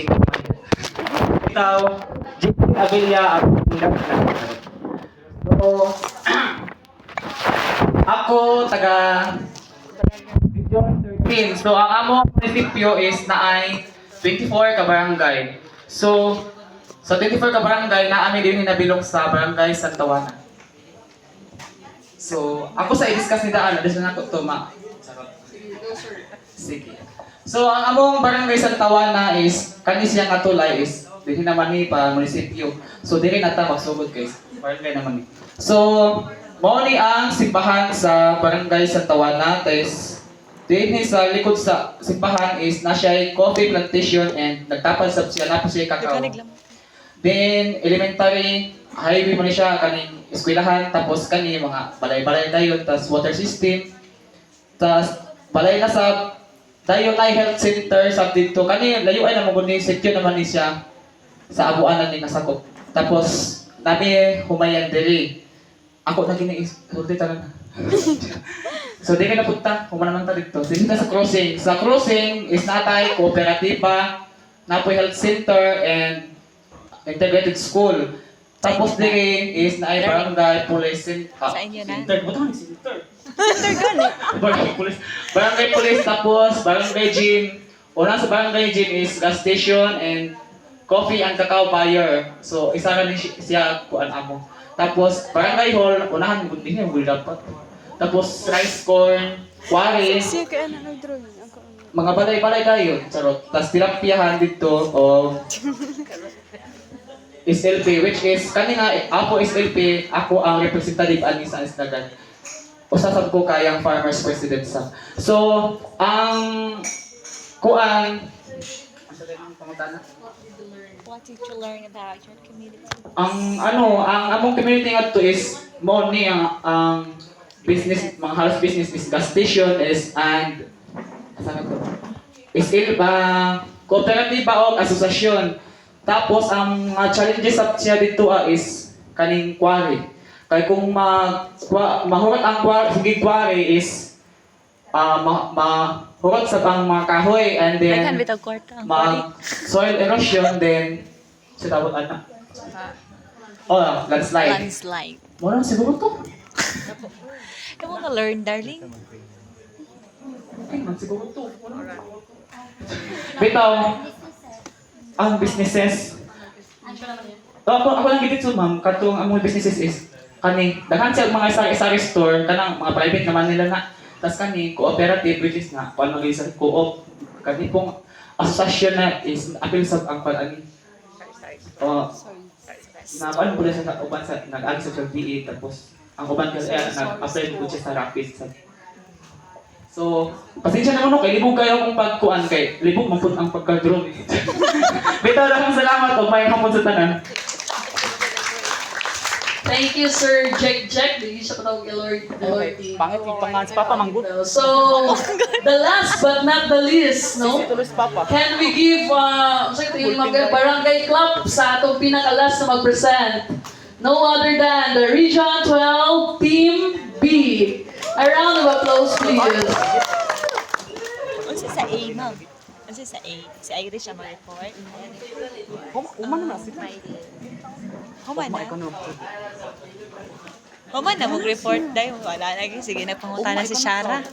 crossing. Ikaw, JP Avilla at So, ako taga Region 13. So, ang among munisipyo is naay 24 ka barangay. So, sa 24 ka barangay, naami din nabilong sa barangay Santa Juana. So, ako sa i-discuss ni Daan, adis na ako to, Sige. So, ang among barangay Santa Juana is, kanis siyang atulay is, din naman ni pa munisipyo. So, diri nata magsugod guys. Barangay naman ni. So, mao ni ang simbahan sa barangay Santa Juana, tes din sa likod sa simbahan is na siya coffee plantation and nagtapad sa siya na pa siya kakao. Then elementary highway mo ni siya kaning eskwelahan tapos kani mga balay-balay dayon tas water system. Tas balay na sa dayon ay health center sa dito kani layo ay na mo ni section naman ni siya sa abuanan ni nasakop. Tapos nabi humayan diri. Ako na gini is tanan. So, di ka napunta, kumana ta dito. Dito sa crossing. Sa crossing is natay kooperatiba, napoy health center, and integrated school. Tapos diri is naay barangay police center. Sa inyo na? Center, buto ni center. Center gani. Barangay police, tapos barangay gym. Una sa barangay gym is gas station and coffee and cacao buyer. So, isa na siya kuan amo. Tapos barangay hall, unahan mo din yung dapat. Tapos rice corn, quarry, Siya kaya na nag-drawing ako. mga balay-balay kayo, charot. Tapos tirapiahan dito o SLP, which is, kani nga, ako SLP, ako ang representative ani sa Instagram. Usasab ko kayang farmers president sa. So, ang kuan, What did you learn about your community? ang among community nga to is mo ni ang business, mga house business is gas station is and saan ko? Is kooperatiba o asosasyon. Tapos ang challenges sa siya dito is kaning quarry. Kay kung mahurot ang quarry is mahurot sa pang mga kahoy and Daghan then bitaw kwarta ang body. soil erosion then sa tawag ana. Landslide. Landslide. Mo siguro to. Kamu na learn, darling? Okay, siguro to. Bitaw, ang businesses. Ako lang gidit so ma'am, katong ang mga businesses is kani daghan siya mga sari-sari store kanang mga private naman nila na. Tas kani cooperative which is nga paano gyud sa co-op kani pong asosasyon na is apil sa ang ani. Na paano po sa uban sa nag-agi sa PE tapos ang uban kasi nag-apply po siya sa Rapids. So, pasensya naman kay libog kayo kung pagkuan kay libog man pud ang pagka-drone. Bitaw lang salamat og may hapon sa tanan. Thank you, Sir Jack. Di siya patawag kay Lord. Pangit yung pangalan si Papa Manggod. So, the last but not the least, no? Can we give yung mga barangay club sa atong pinaka-last na mag-present? No other than the Region 12 Team B. A round of applause, please. Unsa sa A, ma'am? Unsa sa A? Si Irish ang mag-report. Uman na sila. Human na. Human na mag-report dahil wala lagi. Sige, nagpanguta na si Shara.